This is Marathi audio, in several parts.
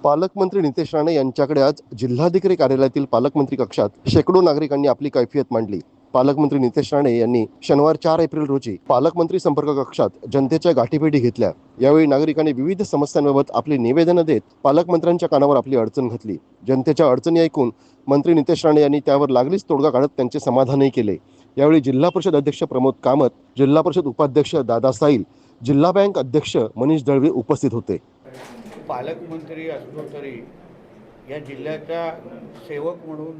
पालकमंत्री नितेश राणे यांच्याकडे आज जिल्हाधिकारी कार्यालयातील पालकमंत्री कक्षात शेकडो नागरिकांनी आपली कैफियत मांडली। पालकमंत्री नितेश राणे यांनी शनिवार 4 एप्रिल रोजी पालकमंत्री संपर्क कक्षात जनतेच्या गाठीभेटी घेतल्या। यावेळी नागरिकांनी विविध समस्यांबाबत आपली निवेदनं देत पालकमंत्र्यांच्या कानावर आपली अडचण घातली। जनतेच्या अडचणी ऐकून मंत्री नितेश राणे यांनी त्यावर लागलीच तोडगा काढत त्यांचे समाधानही केले। यावेळी जिल्हा परिषद अध्यक्ष प्रमोद कामत, जिल्हा परिषद उपाध्यक्ष दादा साईल, जिल्हा बँक अध्यक्ष मनीष दळवे उपस्थित होते। पालकमंत्री असलो तरी या जिल्ह्याचा सेवक म्हणून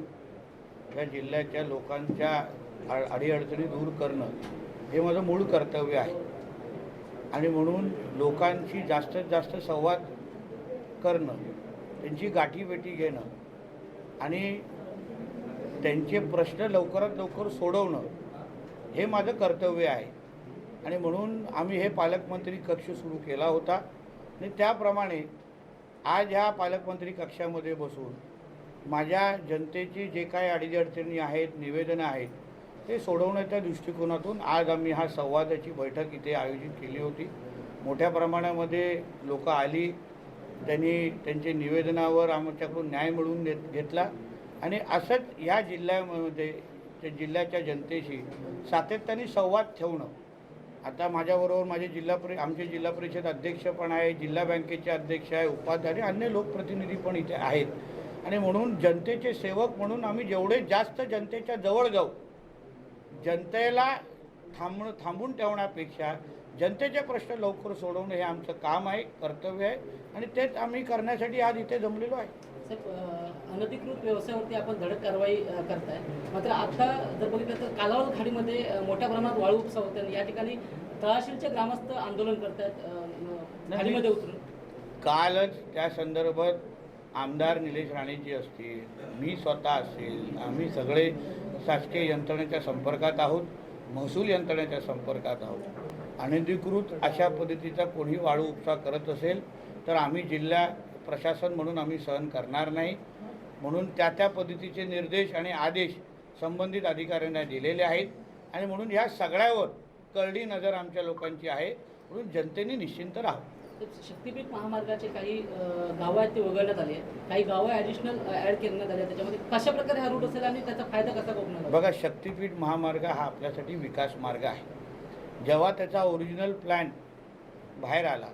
या जिल्ह्याच्या लोकांच्या अडीअडचणी दूर करणं हे माझं मूळ कर्तव्य आहे आणि म्हणून लोकांशी जास्तीत जास्त संवाद करणं, त्यांची गाठीभेटी घेणं आणि त्यांचे प्रश्न लवकरात लवकर सोडवणं हे माझं कर्तव्य आहे आणि म्हणून आम्ही हे पालकमंत्री कक्ष सुरू केला होता आणि त्याप्रमाणे आज ह्या पालकमंत्री कक्षामध्ये बसून माझ्या जनतेची जे काही अडीअडचणी आहेत, निवेदनं आहेत ते सोडवण्याच्या दृष्टिकोनातून आज आम्ही हा संवादाची बैठक इथे आयोजित केली होती। मोठ्या प्रमाणामध्ये लोक आली, त्यांनी त्यांच्या निवेदनावर आमच्याकडून न्याय मिळवून घेतला आणि असंच ह्या जिल्ह्यामध्ये जिल्ह्याच्या जनतेशी सातत्याने संवाद ठेवणं। आता माझ्याबरोबर माझे आमचे जिल्हा परिषद अध्यक्ष पण आहे, जिल्हा बँकेचे अध्यक्ष आहे, उपाध्यक्ष आणि अन्य लोकप्रतिनिधी पण इथे आहेत आणि म्हणून जनतेचे सेवक म्हणून आम्ही जेवढे जास्त जनतेच्या जवळ जाऊ, जनतेला थांबून ठेवण्यापेक्षा जनतेचे प्रश्न लवकर सोडवणं हे आमचं काम आहे, कर्तव्य आहे आणि तेच आम्ही करण्यासाठी आज इथे जमलेलो आहे। अनधिकृत व्यवसायावरती आपण धडक कारवाई करताय, मात्र आता जर बघितलं तर कालावड खाडीमध्ये मोठ्या प्रमाणात वाळू उपसा होते। या ठिकाणी तळाशीलचे ग्रामस्थ आंदोलन करतायत खाडीमध्ये उतरून। कालच त्या संदर्भात आमदार निलेश राणेजी असतील, मी स्वतः असेल, आम्ही सगळे शासकीय यंत्रणेच्या संपर्कात आहोत, महसूल यंत्रणेच्या संपर्कात आहोत। अनधिकृत अशा पद्धतीचा कोणी वाळू उपसा करत असेल तर आम्ही जिल्हा प्रशासन म्हणून आम्ही सहन करणार नाही, म्हणून त्या पद्धतीचे निर्देश आणि आदेश संबंधित अधिकाऱ्यांना दिलेले आहेत आणि म्हणून ह्या सगळ्यावर करडी नजर आमच्या लोकांची आहे, म्हणून जनतेने निश्चिंत राहावं। शक्तीपीठ महामार्गाचे काही गावं आहेत ते वगळण्यात आले, काही गावं ॲडिशनल ॲड करण्यात आले, त्याच्यामध्ये कशा प्रकारे हा रूट असेल आणि त्याचा फायदा कसा होणार? बघा, शक्तीपीठ महामार्ग हा आपल्यासाठी विकास मार्ग आहे। जेव्हा त्याचा ओरिजिनल प्लॅन बाहेर आला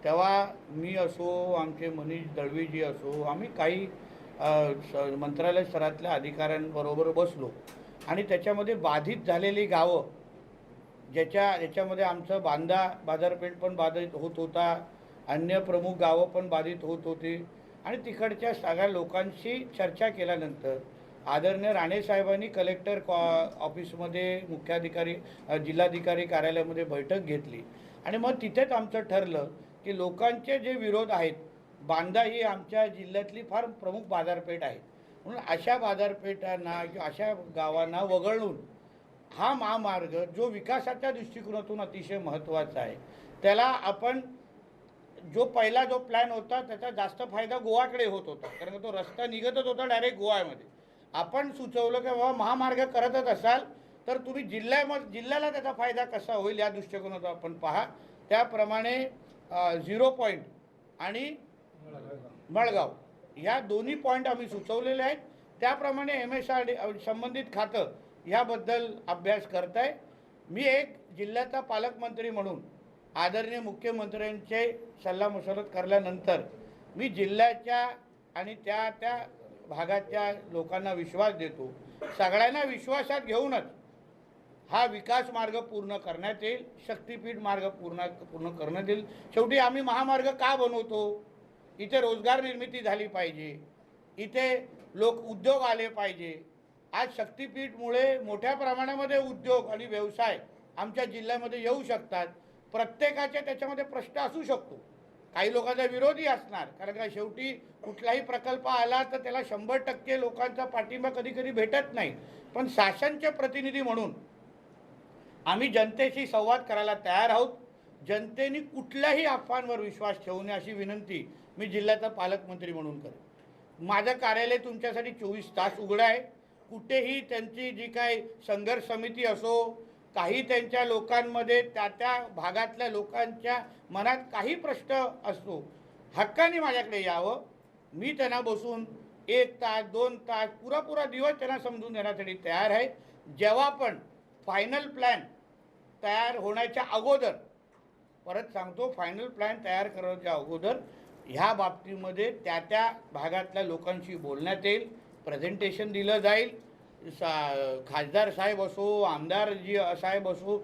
तेव्हा मी असो, आमचे मनीष दळवीजी असो, आम्ही काही मंत्रालय स्तरातल्या अधिकाऱ्यांबरोबर बसलो आणि त्याच्यामध्ये बाधित झालेली गावं ज्याच्यामध्ये आमचं बांदा बाजारपेठ पण बाधित होत होता, अन्य प्रमुख गावं पण बाधित होत होती आणि तिकडच्या सगळ्या लोकांशी चर्चा केल्यानंतर आदरणीय राणे साहेबांनी कलेक्टर ऑफिसमध्ये मुख्याधिकारी जिल्हाधिकारी कार्यालयामध्ये बैठक घेतली आणि मग तिथेच आमचं ठरलं की लोकांचे जे विरोध आहेत, बांदा ही आमच्या जिल्ह्यातली फार प्रमुख बाजारपेठ आहे, म्हणून अशा बाजारपेठांना किंवा अशा गावांना वगळून हा महामार्ग जो विकासाच्या दृष्टिकोनातून अतिशय महत्त्वाचा आहे, त्याला आपण जो प्लॅन होता त्याचा जास्त फायदा गोवाकडे होत होता, कारण तो रस्ता निघतच होता डायरेक्ट गोव्यामध्ये। आपण सुचवलं की बाबा महामार्ग करतच असाल तर तुम्ही जिल्ह्याला त्याचा फायदा कसा होईल या दृष्टिकोनातून आपण पहा। त्याप्रमाणे 0 पॉईंट आणि मळगाव ह्या दोन्ही पॉईंट आम्ही सुचवलेले आहेत। त्याप्रमाणे MSRD संबंधित खातं ह्याबद्दल अभ्यास करत आहे। मी एक जिल्ह्याचा पालकमंत्री म्हणून आदरणीय मुख्यमंत्र्यांचे सल्लामसलत करल्यानंतर मी जिल्ह्याच्या आणि त्या भागाच्या लोकांना विश्वास देतो, सगळ्यांना विश्वासात घेऊनच हा विकास मार्ग पूर्ण करण्यात येईल, शक्तीपीठ मार्ग पूर्ण करण्यात येईल। शेवटी आम्ही महामार्ग का बनवतो? इथे रोजगार निर्मिती झाली पाहिजे, इथे उद्योग आले पाहिजे। आज शक्तीपीठमुळे मोठ्या प्रमाणामध्ये उद्योग आणि व्यवसाय आमच्या जिल्ह्यामध्ये येऊ शकतात। प्रत्येकाचे त्याच्यामध्ये प्रश्न असू शकतो, काही लोकांचा विरोधी असणार, कारण का शेवटी कुठलाही प्रकल्प आला तर त्याला 100% लोकांचा पाठिंबा कधी कधी भेटत नाही, पण शासनचे प्रतिनिधी म्हणून आम्ही जनतेशी संवाद करायला तयार आहोत। जनतेने कुठल्याही अफवांवर विश्वास ठेवू नये अशी विनंती मी जिल्ह्याचा पालकमंत्री म्हणून करेन। माझं कार्यालय तुमच्यासाठी 24 तास उघडं आहे। कुठेही त्यांची जी काही संघर्ष समिती असो, काही त्यांच्या लोकांमध्ये त्या भागातल्या लोकांच्या मनात काही प्रश्न असतो, हक्काने माझ्याकडे यावं। मी त्यांना बसून 1 तास 2 तास पुरा दिवस त्यांना समजून देण्यासाठी तयार आहे. जेव्हा पण फायनल प्लॅन तयार होण्याच्या अगोदर, परत सांगतो, फायनल प्लॅन तयार करण्याच्या अगोदर ह्या बाबतीमध्ये त्या भागातल्या लोकांशी बोलण्यात येईल, प्रेझेंटेशन दिलं जाईल. खासदार साहेब असो, आमदार जी साहेब असो,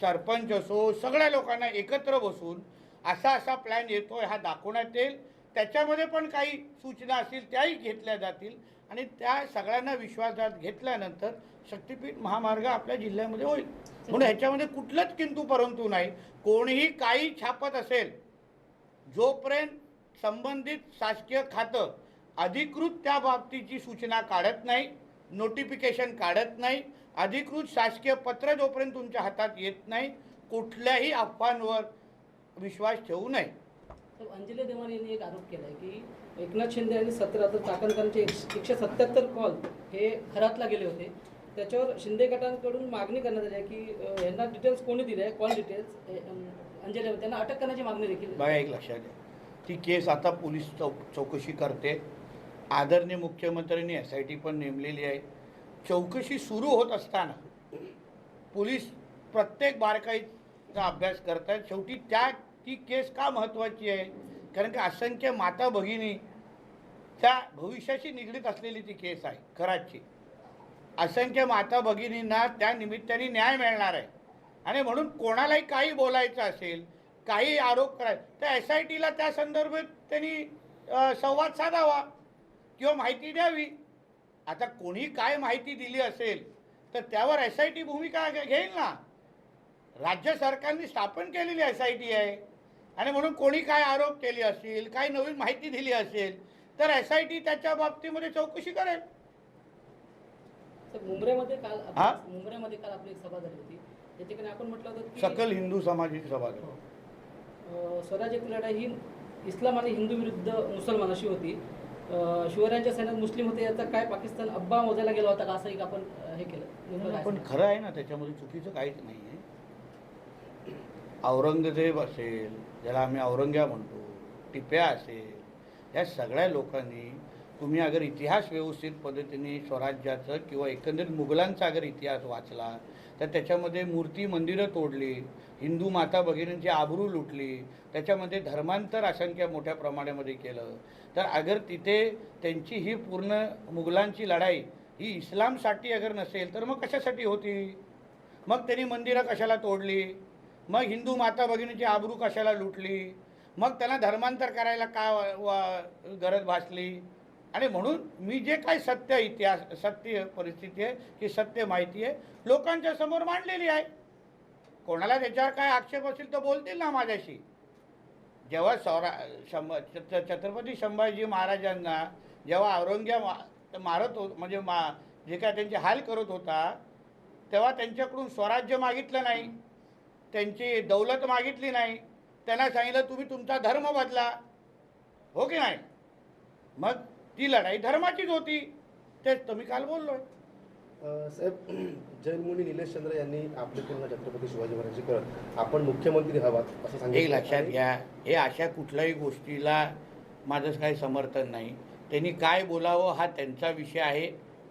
सरपंच असो, सगळ्या लोकांना एकत्र बसून असा प्लॅन येतो हा दाखवण्यात येईल. त्याच्यामध्ये पण काही सूचना असतील त्याही घेतल्या जातील आणि त्या सगळ्यांना विश्वासात घेतल्यानंतर शक्तिपीठ महामार्ग आपल्या जिल्ह्यामध्ये होईल. म्हणून ह्याच्यामध्ये कुठलंच किंतु परंतु नाही. कोणीही काही छापत असेल, जोपर्यंत संबंधित शासकीय खातं अधिकृत त्या बाबतीची सूचना काढत नाही, नोटिफिकेशन काढत नाही, अधिकृत शासकीय पत्र जोपर्यंत तुमच्या हातात येत नाही, कुठल्याही अफवांवर विश्वास ठेवू नये. तर अंजली देवान यांनी एक आरोप केला आहे की एकनाथ शिंदे यांनी 17 तर चाकणकरांचे 177 कॉल हे घरातला गेले होते. त्याच्यावर शिंदे गटांकडून मागणी करण्यात आली आहे की यांना डिटेल्स कोणी दिले आहे, कॉल डिटेल्स, अंजली त्यांना अटक करण्याची मागणी देखील. बघा, एक लक्षात घ्या, ती केस आता पोलीस चौकशी करते. आदरणीय मुख्यमंत्र्यांनी SIT पण नेमलेली आहे. चौकशी सुरू होत असताना पोलीस प्रत्येक बारकाईचा अभ्यास करत आहेत. शेवटी ती केस का महत्त्वाची आहे, कारण की असंख्य माता भगिनीच्या भविष्याशी निगडीत असलेली ती केस आहे. कराडची असंख्य माता भगिनींना त्या निमित्ताने न्याय मिळणार आहे आणि म्हणून कोणालाही काही बोलायचं असेल, काही आरोप करायचे, तर SITला त्या संदर्भात त्यांनी संवाद साधावा किंवा माहिती द्यावी. आता कोणी काय माहिती दिली असेल तर त्यावर SIT भूमिका घेईल ना. राज्य सरकारने स्थापन केलेली SIT आहे आणि म्हणून कोणी काय आरोप केले असतील, काही नवीन माहिती दिली असेल तर SIT त्याच्या बाबतीमध्ये चौकशी करेल. मुंबईमध्ये काल आपली एक सभा झाली होती. त्या ठिकाणी आपण म्हटलं होतं की सकल हिंदू समाजाची सभा झाली. स्वराज्याची लढाई ही इस्लाम आणि हिंदू विरुद्ध मुसलमानाशी होती. शिवरायांच्या सैन्यात मुस्लिम होते, याचा काय पाकिस्तान अब्बा मोजायला गेला होता का, असं एक आपण हे केलं. पण खरं आहे ना, त्याच्यामध्ये चुकीचं काहीच नाही आहे. औरंगजेब असेल, ज्याला आम्ही औरंग्या म्हणतो, टिप्या असेल, या सगळ्या लोकांनी, तुम्ही अगर इतिहास व्यवस्थित पद्धतीने स्वराज्याचं किंवा एकंदरीत मुघलांचा अगर इतिहास वाचला तर त्याच्यामध्ये मूर्ती मंदिरं तोडली, हिंदू माता भगिनींची आबरू लुटली, त्याच्यामध्ये धर्मांतर असंख्य मोठ्या प्रमाणामध्ये केलं. तर अगर तिथे त्यांची ही पूर्ण मुघलांची लढाई ही इस्लामसाठी अगर नसेल तर मग कशासाठी होती? मग त्यांनी मंदिरं कशाला तोडली? मग हिंदू माता भगिनींची आबरू कशाला लुटली? मग त्यांना धर्मांतर करायला का गरज भासली? आणि म्हणून मी जे काही सत्य इतिहास, सत्य परिस्थिती आहे, की सत्य माहिती आहे, लोकांच्या समोर मांडलेली आहे. कोणाला त्याच्यावर काय आक्षेप असेल तर बोलतील ना माझ्याशी. जेव्हा छत्रपती संभाजी महाराजांना जेव्हा औरंगजेब मारत हो, म्हणजे जे काय त्यांचे हाल करत होता, तेव्हा त्यांच्याकडून स्वराज्य मागितलं नाही, त्यांची दौलत मागितली नाही. त्यांना सांगितलं तुम्ही तुमचा धर्म बदला, हो की नाही? मग ती लढाई धर्माचीच होती. तेच तर मी काल बोललोय. साहेब, जैनमुनी निलेश चंद्र यांनी आपली तुलना छत्रपती शिवाजी महाराजांची करत आपण मुख्यमंत्री हवात असं सांगितलं. एक लक्षात घ्या, हे अशा कुठल्याही गोष्टीला माझं काही समर्थन नाही. त्यांनी काय बोलावं हा त्यांचा विषय आहे.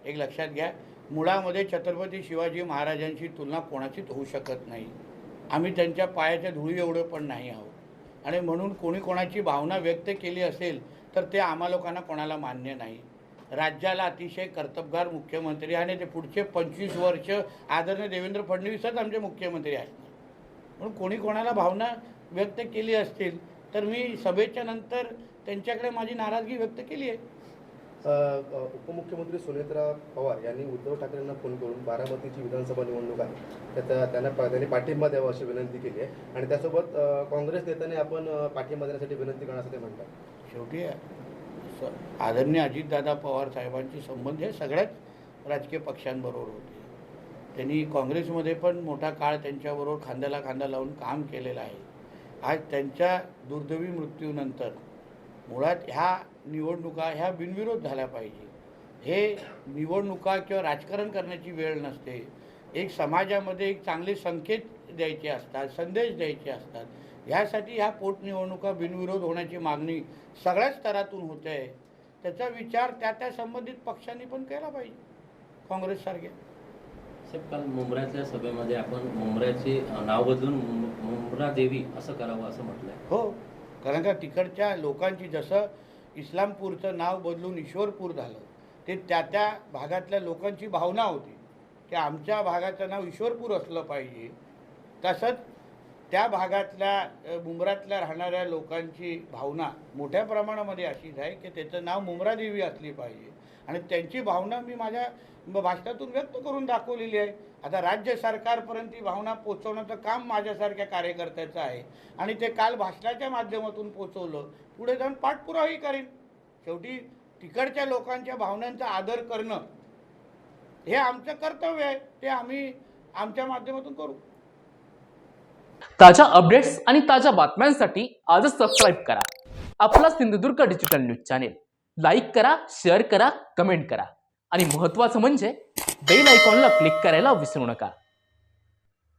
एक लक्षात घ्या, मुळामध्ये छत्रपती शिवाजी महाराजांची तुलना कोणाचीच होऊ शकत नाही. आम्ही त्यांच्या पायाच्या धुळी एवढं पण नाही आहोत आणि म्हणून कोणी कोणाची भावना व्यक्त केली असेल तर ते आम्हा लोकांना कोणाला मान्य नाही. राज्याला अतिशय कर्तबगार मुख्यमंत्री आणि ते पुढचे 25 वर्ष आदरणीय देवेंद्र फडणवीसच आमचे मुख्यमंत्री असणार. म्हणून कोणी कोणाला भावना व्यक्त केली असतील तर मी सभेच्या नंतर त्यांच्याकडे माझी नाराजगी व्यक्त केली आहे. उपमुख्यमंत्री सुनेत्रा पवार यांनी उद्धव ठाकरेंना फोन करून बारामतीची विधानसभा निवडणूक आहे त्यांनी पाठिंबा द्यावा अशी विनंती केली आहे आणि त्यासोबत काँग्रेस नेत्याने आपण पाठिंबा देण्यासाठी विनंती करण्यासाठी ते म्हणतात. शेवटी आदरणीय अजितदादा पवार साहेबांचे संबंध हे सगळ्याच राजकीय पक्षांबरोबर होते. त्यांनी काँग्रेसमध्ये पण मोठा काळ त्यांच्याबरोबर खांद्याला खांदा लावून काम केलेलं आहे. आज त्यांच्या दुर्दैवी मृत्यूनंतर मुळात ह्या निवडणुका ह्या बिनविरोध झाल्या पाहिजे. हे निवडणुका किंवा राजकारण करण्याची वेळ नसते. एक समाजामध्ये एक चांगले संकेत द्यायचे असतात, संदेश द्यायचे असतात. ह्यासाठी ह्या पोटनिवडणुका बिनविरोध होण्याची मागणी सगळ्याच स्तरातून होते आहे. त्याचा विचार त्या संबंधित पक्षांनी पण केला पाहिजे, काँग्रेससारख्या. साहेब, काल मुंब्र्यातल्या सभेमध्ये आपण मुंब्र्याचे नाव बदलून मुंब्रा देवी असं करावं असं म्हटलंय. हो, कारण का तिकडच्या लोकांची, जसं इस्लामपूरचं नाव बदलून ईश्वरपूर झालं, ते त्या भागातल्या लोकांची भावना होती की आमच्या भागाचं नाव ईश्वरपूर असलं पाहिजे. तसंच त्या भागातल्या मुंब्र्यातल्या राहणाऱ्या लोकांची भावना मोठ्या प्रमाणामध्ये अशीच आहे की त्याचं नाव मुंब्रादेवी असली पाहिजे, आणि त्यांची भावना मी माझ्या भाषणातून व्यक्त करून दाखवलेली आहे. आता राज्य सरकारपर्यंत ही भावना पोचवण्याचं काम माझ्यासारख्या कार्यकर्त्याचं आहे, आणि ते काल भाषणाच्या माध्यमातून पोचवलं, पुढे जाऊन पाठपुरावाही करेन. शेवटी तिकडच्या लोकांच्या भावनांचा आदर करणं हे आमचं कर्तव्य आहे, ते आम्ही आमच्या माध्यमातून करू. ताज्या अपडेट्स आणि ताज्या बातम्यांसाठी आजच सबस्क्राईब करा आपला Sindhudurg digital news channel. Like करा, शेअर करा, कमेंट करा आणि महत्त्वाचं म्हणजे बेल आयकॉनला क्लिक करायला विसरू नका.